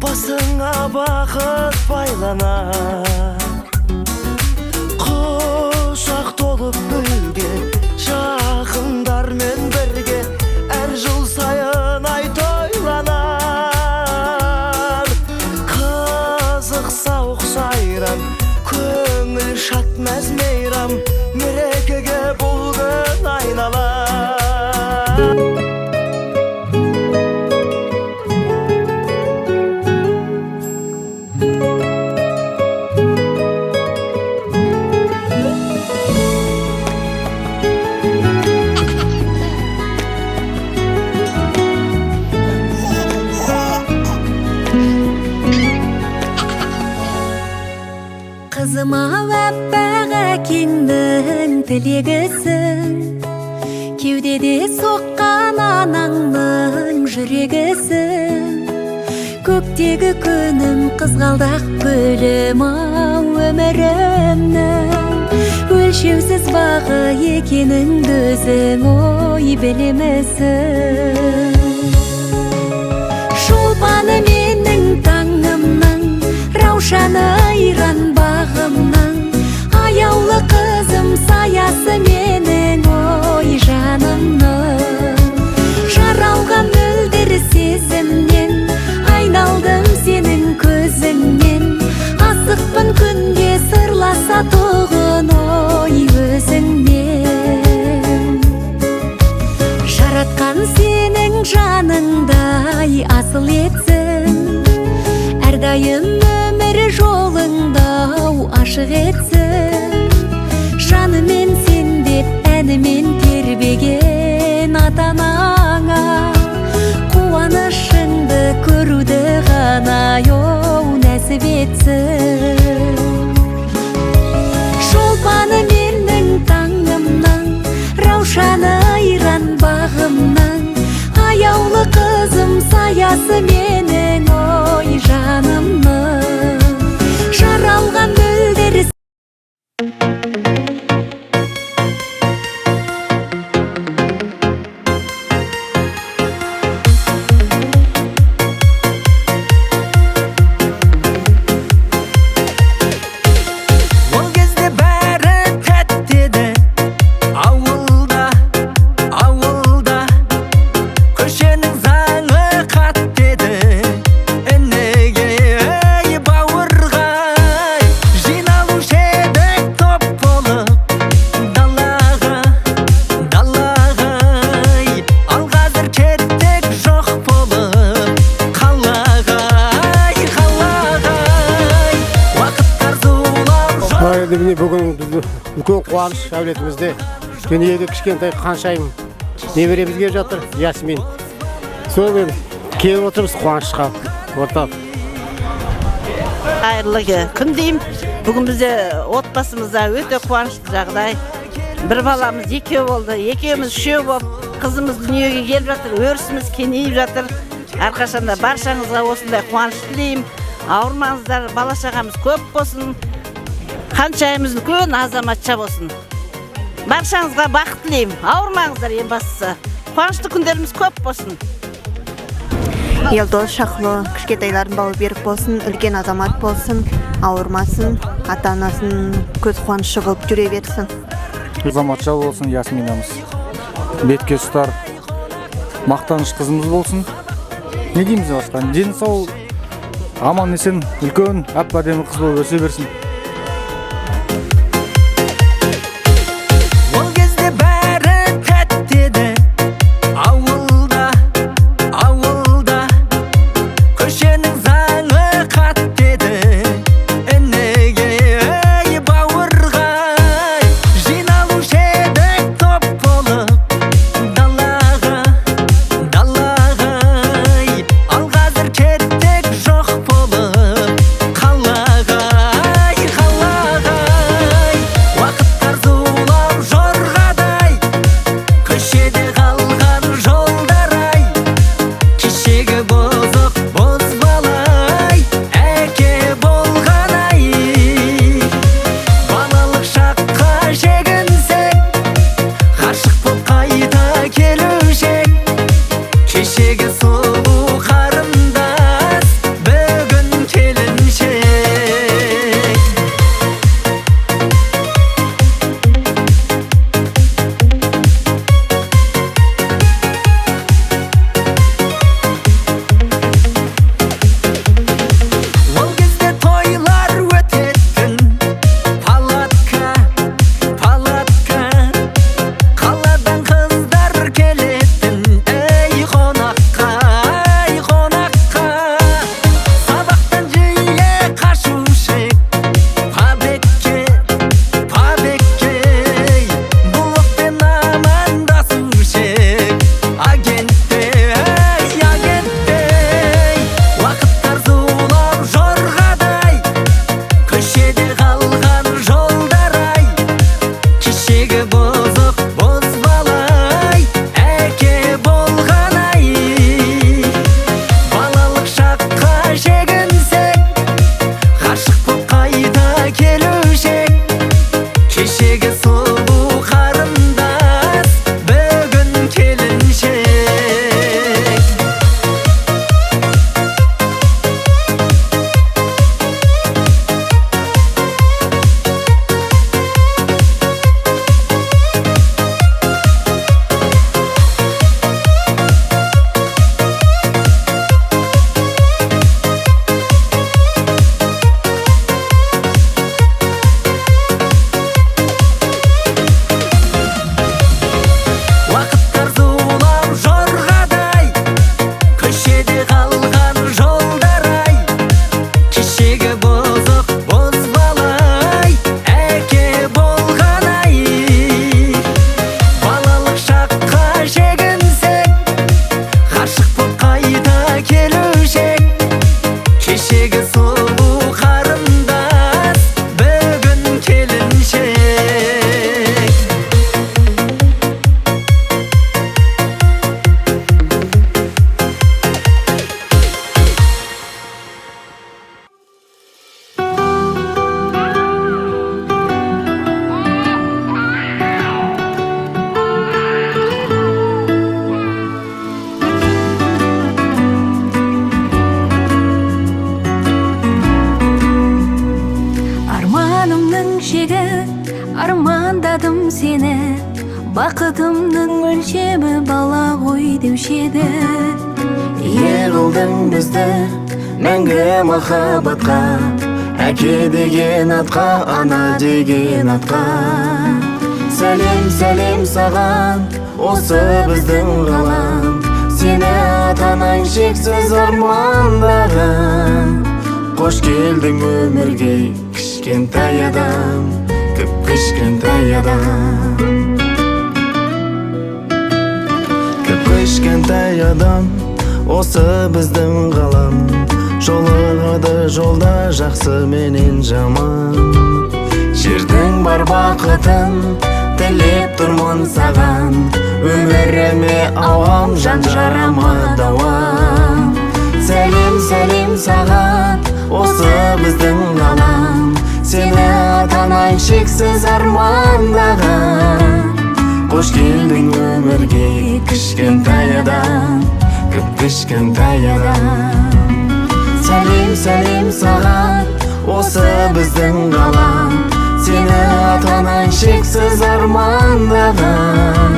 басыңа бақыт байланар, құшақ толып гүлге, жақындармен бірге әр жыл сайын ай тойланар. Қызық сауық сайран, көңіл шат мәз мейрам, мерекеге бұл күн айналар. Қызыма аппақ әкеңнің тілегісің, кеудеде соққан анаңның жүрегісің. Көктегі күнім қызғалдақ гүлім ау, өмірімнің өлшеусіз бағы екеніңді өзің ой білемісің. Шолпаны менің таңымның, раушаны айран бағымның, аяулы қызым саясы менің ой жанымның. Жаралған мөлдір сезімнен, айналдым сенің көзіңнен. Асықпын күнге сырласа тұғын ой өзіңнен. Жаратқан сенің жаныңдай асыл етсін, әрдайым өмір жолыңда ашық етсін. Жанымен сен деп әнімен тербеген ата-анаңа, қуанышыңды көруді ғана нәсіп етсін. Шолпаны менің таңымның, раушаны айран бағымның, аяулы қызым саясы менің ой жанымның. Жаралған мөлдір бүгін үлкен қуаныш әулетімізде дүниеге кішкентай қаншайым немереміз келіп жатыр, Ясмин. Сонымен келіп отырмыз қуанышқа ортақ. Қайырлы күн деймін. Бүгін бізде отбасымызда өте қуанышты жағдай. Бір баламыз екеу болды, екеуміз үшеу болып, қызымыз дүниеге келіп жатыр, өрісіміз кеңейіп жатыр. Әрқашанда баршаңызға осындай қуаныш тілеймін. Ауырмаңыздар, бала шағамыз көп болсын. Қаншайымыз үлкен азаматша болсын. Баршаңызға бақыт тілеймін. Ауырмаңыздар, ең бастысы. Қуанышты күндеріміз көп болсын. Елдос шақлы, кішкентайлардың бауы берік болсын, үлкен азамат болсын, ауырмасын, ата-анасын көз қуанышы болып жүре берсін. Азаматша болсын Ясминамыз. Бетке ұстар, мақтаныш қызымыз болсын. Не дейміз басқа? Дені сау, аман есен, үлкен, әп-әдемі қыз болып өсе берсін. кешегі сұлу қарындас бүгін келіншек. Арманымның шегі, армандадым сені, бақытымның өлшемі бала ғой деуші еді. Ие қылдың бізді мәңгі махаббатқа, әке деген атқа, ана деген атқа. Сәлем сәлем саған, осы біздің ғалам, сені атанаң шексіз армандаған. Қош келдің өмірге, кішкентай адам, кіп-кішкентай адам. Кіп-кішкентай адам, осы біздің ғалам, жолығады жолда жақсы менен жаман. Жердің бар бақытын тілеп тұрмын саған, өміріме ауам, жан жарама дауам. Сәлем сәлем саған, осы біздің ғалам, сені атанаң шексіз армандаған. Қош келдің өмірге, кішкентай адам, кіп-кішкентай адам. Сәлем сәлем саған, осы біздің ғалам, сені атанаң шексіз армандаған.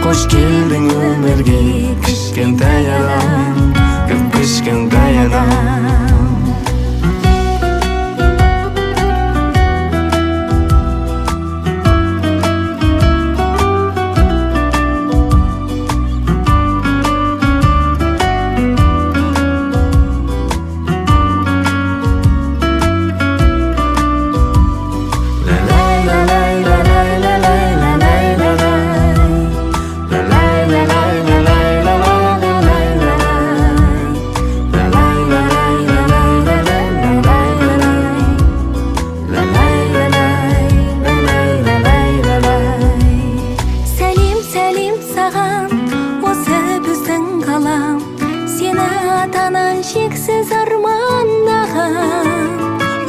Қош келдің өмірге, кішкентай адам, кіп-кішкентай адам.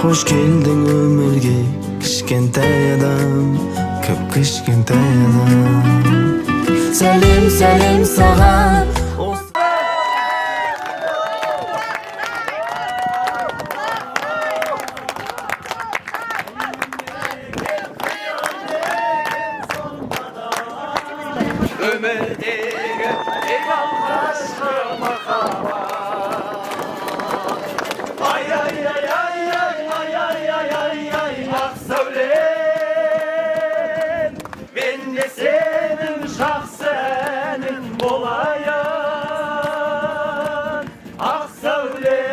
Қош келдің өмірге, кішкентай адам, кіп-кішкентай адам. Сәлем сәлем саған. Өмірдегі ең алғашқы махаббат. Ай ай ай ай ай ай ай ай ай ай ақ сәулем, мен де сенің жақсы әнің болайын, ақ сәулем.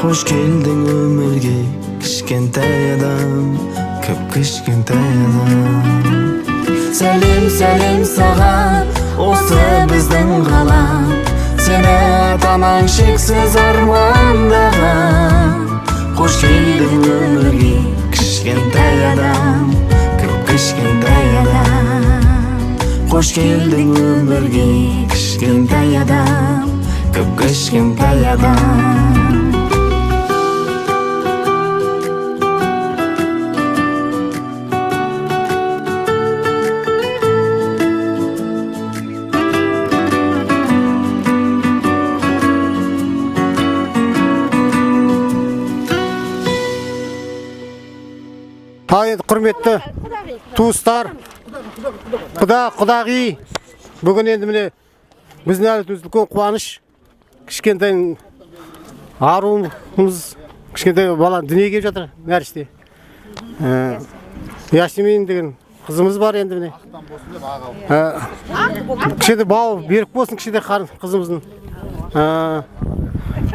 Қош келдің өмірге, кішкентай адам, кіп-кішкентай адам. Сәлем сәлем саған, осы біздің ғалам, сені атанаң шексіз армандаған. Қош келдің өмірге, кішкентай адам, кіп-кішкентай адам. Қош келдің өмірге, кішкентай адам, кіп-кішкентай адам. Ал енді құрметті туыстар, құдағи, бүгін енді міне біздің әулетіміз үлкен қуаныш. Кішкентай аруымыз, кішкентай бала дүниеге келіп жатыр, нәресте. Ясмин деген қызымыз бар енді міне. Кішкентай бауы берік болсын, кішкентай қызымыздың.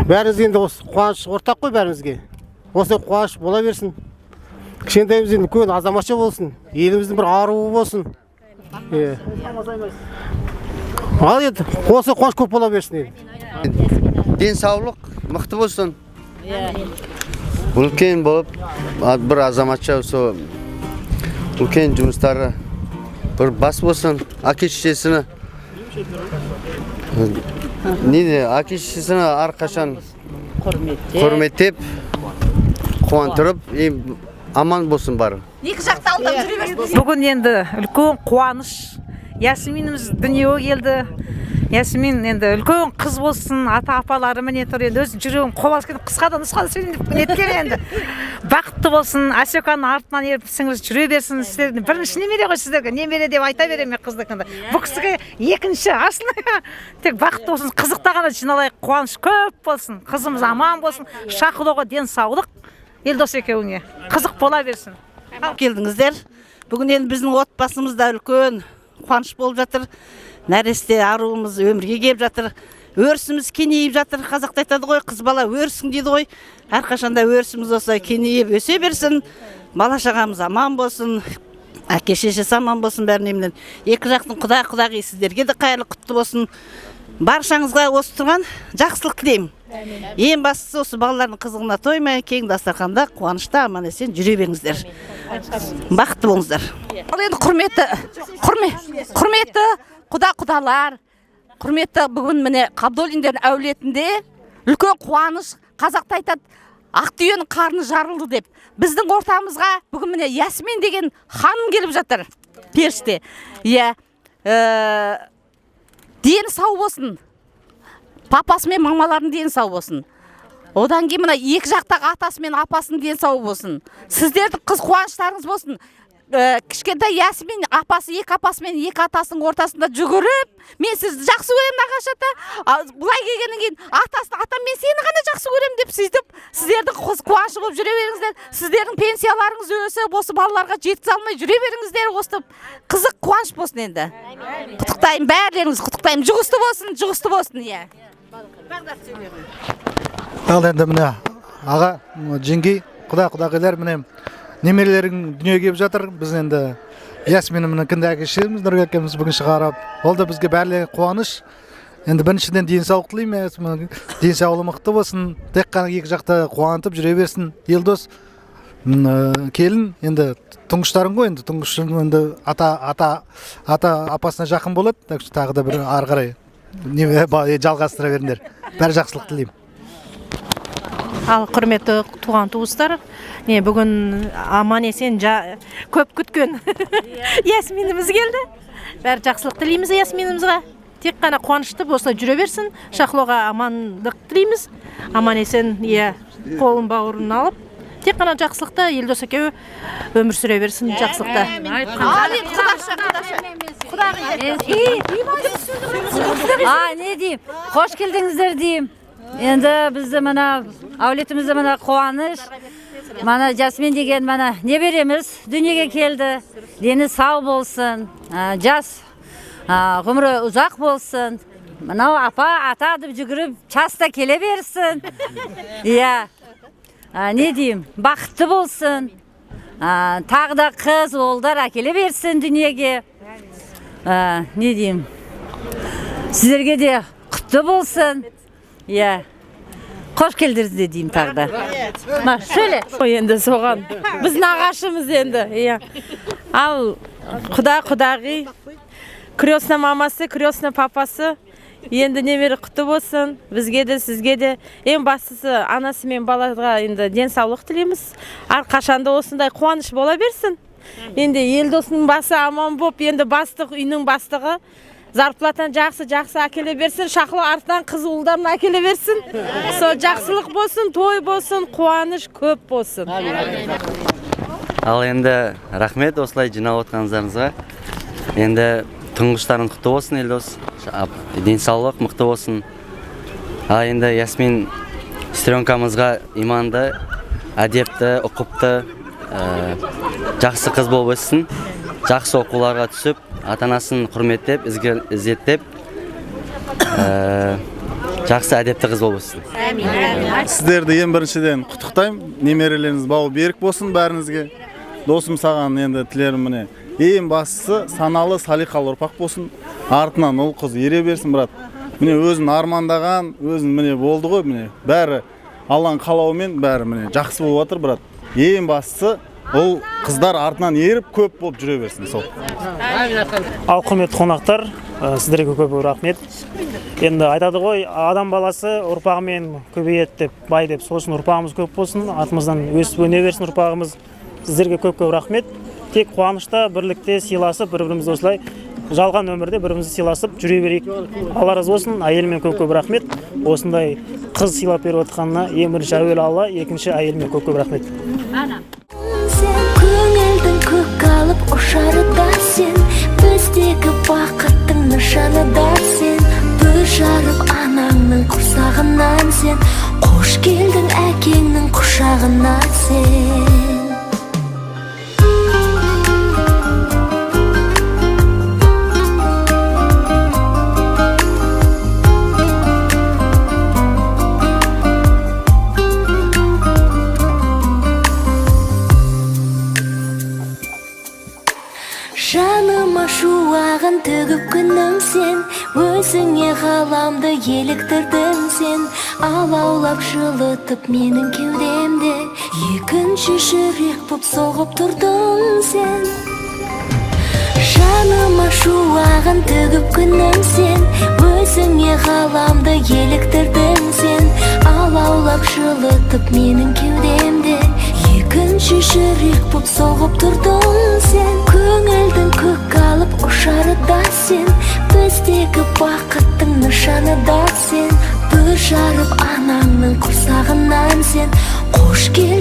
Бәріміз енді осы қуаныш ортақ қой бәрімізге. Осы қуаныш бола берсін. Кішкентайымыз енді үлкен азаматша болсын, еліміздің бір аруы болсын. Ал енді осы қуаныш көп бола берсін енді. Денсаулық мықты болсын. Үлкен болып, бір азаматша үлкен жұмыстары бір бас болсын. Әке-шешесіне әке-шешесіне әрқашан құрметтеп, қуантырып, аман болсын бары. Бүгін енді үлкен қуаныш. Ясминіміз дүниеге келді. Ясмин енді үлкен қыз болсын, ата-апалары міне тұр енді, өз жүрегім қобалжып кетіп қысқа да нұсқада сөйлеп неткен енді. Бақытты болсын, Асеканың артынан еріп сіңіріп жүре берсін. Сіздердің бірінші немере ғой сіздерге, немере деп айта беремін мен қыздыкында. Бұл кісіге екінші асылы. Тек бақытты болсын, қызықта ғана жиналайық, қуаныш көп болсын, қызымыз аман болсын, Шақылуға денсаулық, Елдос екеуіңе қызық бола берсін. Келдіңіздер. Бүгін енді біздің отбасымызда үлкен қуаныш болып жатыр. Нәресте аруымыз өмірге келіп жатыр. Өрісіміз кеңейіп жатыр. Қазақта айтады ғой, қыз бала өрсің дейді ғой. Әрқашанда өрісіміз осылай кеңейіп өсе берсін. Бала шағамыз аман болсын. Әке-шешесі аман болсын бәрінен. Екі жақтың құда-құдағи сіздерге де қайырлы құтты болсын. Баршаңызға осы тұрған жақсылық тілеймін. Ең бастысы осы балалардың қызығына тоймай, кең дастарханда қуанышта аман есен жүре беріңіздер. Бақытты болыңыздар. Ал енді құрметті құда-құдалар, құрметті бүгін міне Қабдолиндердің әулетінде үлкен қуаныш. Қазақта айтады, ақ түйенің қарны жарылды деп. Біздің ортамызға бүгін міне Ясмин деген ханым келіп жатыр. Періште. Дені сау болсын. Папасы мен мамалардың дені сау болсын. Одан кейін мына екі жақтағы атасы мен апасының дені сау болсын. Сіздердің қыз қуаныштарыңыз болсын. Кішкентай Ясмин апасы, екі апасы мен екі атасының ортасында жүгіріп, мен сізді жақсы көремін Нағаш ата. Бұлай келгеннен кейін атам мен сені ғана жақсы көремін деп сөйтіп, сіздердің қыз қуанышы болып жүре беріңіздер. Сіздердің пенсияларыңыз өсіп, осы балаларға жеткізе алмай жүре беріңіздер. Осы қызық қуаныш болсын енді. Құттықтаймын, бәрілеріңіз құттықтаймын. Жұғысты болсын, иә. Ал енді міне аға, жеңгей, құда-құдағилар міне немерелерің дүниеге келіп жатыр. Біз енді Ясминімнің кінде әке-шешеміз Нұрбек әкеміз бүгін шығарып, ол да бізге бәрілерге қуаныш. Енді біріншіден денсаулық тілеймін, денсаулығы мықты болсын, тек қана екі жақта қуантып жүре берсін. Елдос келін енді тұңғыштарың ғой, енді тұңғышың енді ата апасына жақын болады, тағы да бір ары қарай жалғастыра беріңдер. Бәрі жақсылық тілеймін. Ал құрметті туған туыстар, бүгін аман есен көп күткен Ясминіміз келді. Бәрі жақсылық тілейміз Ясминімізге. Тек қана қуанышты осылай жүре берсін. Шақылуға амандық тілейміз. Аман есен қолын бауырын алып, тек қана жақсылықта Елдос екеуі өмір сүре берсін жақсылықта. Не дейм, қош келдіңіздер дейм. Енді бізді мына әулетімізді мына қуаныш, мана Жасмин деген мана не береміз, дүниеге келді. Дені сау болсын, жас ғұмыры ұзақ болсын. Мынау апа, ата деп жүгіріп, часта келе берсін. Не дейм, бақытты болсын. Тағы да қыз, олдар әкеле берсін дүниеге. Не дейм, сіздерге де құтты болсын. Қош келдіңіздер деймін тағы да. Сөйле. Енді соған, біз нағашымыз енді. Ал құда-құдағи, крестна мамасы, крестна папасы, енді немері құтты болсын. Бізге де, сізге де. Ең бастысы анасы мен балаға енді денсаулық тілейміз. Әрқашанда осындай қуаныш бола берсін. Енді Елдостың басы аман боп, енді бастық, үйінің бастығы зарплатан жақсы әкеле берсін, Шақылу артынан қыз ұлдарын әкеле берсін. Со жақсылық болсын, той болсын, қуаныш көп болсын. Ал енді рахмет осылай жинап отқаныңыздарыңызға. Енді тұңғыштарың құтты болсын, Елдос. Денсаулық мықты болсын. Ал енді Ясмин сестренкамызға иманды, әдепті, ұқыпты, жақсы қыз болып өссін. Жақсы оқуларға түсіп, ата-анасын құрметтеп, ізеттеп, жақсы әдепті қыз болып өссін. Сіздерді ең біріншіден құттықтаймын. Немерелеріңіз бауы берік болсын бәріңізге. Досым саған енді тілерім міне. Ең бастысы саналы, салиқалы ұрпақ болсын. Артынан ұл қыз ере берсін, брат. Міне өзін армандаған, өзін міне болды ғой, міне бәрі Алланың қалауымен бәрі міне жақсы болып жатыр, брат. Ең бастысы ол қыздар артынан еріп көп болып жүре берсін, сол. Ал құрметті қонақтар, сіздерге көп рахмет. Енді айтады ғой, адам баласы ұрпағымен көбейеді деп, бай деп, сосын ұрпағымыз көп болсын, артымыздан өсіп өне берсін ұрпағымыз. Сіздерге көп рахмет. Тек қуанышта, бірлікте сыйласып, бір-бірімізді осылай жалған өмірде бір-бірімізді сыйласып жүре берейік. Алла разы болсын, әйеліме көп рахмет. Осындай қыз сыйлап беріп отқанына ең бірінші әуелі Алла, екінші әйеліме көп рахмет. Көңілдің көк алып ұшары да сен, біздегі бақыттың нышаны да сен. Бүр жарып анаңның құрсағынан сен, қош келдің әкеңнің құшағына сен. Жаныма шуағын төгіп күнім сен, өзіңе ғаламды еліктірдің сен. Алаулап жылытып менің кеудемде, екінші жүрек боп соғып тұрдың сен. Жаныма шуағын төгіп күнім сен, өзіңе ғаламды еліктірдің сен. Алаулап жылытып менің кеудемде, екінші жүрек боп соғып тұрдың сен. Көңілдің көк алып ұшары да сен, біздегі бақыттың нышаны да сен. Бүр жарып анаңның құрсағынан сен, қош кел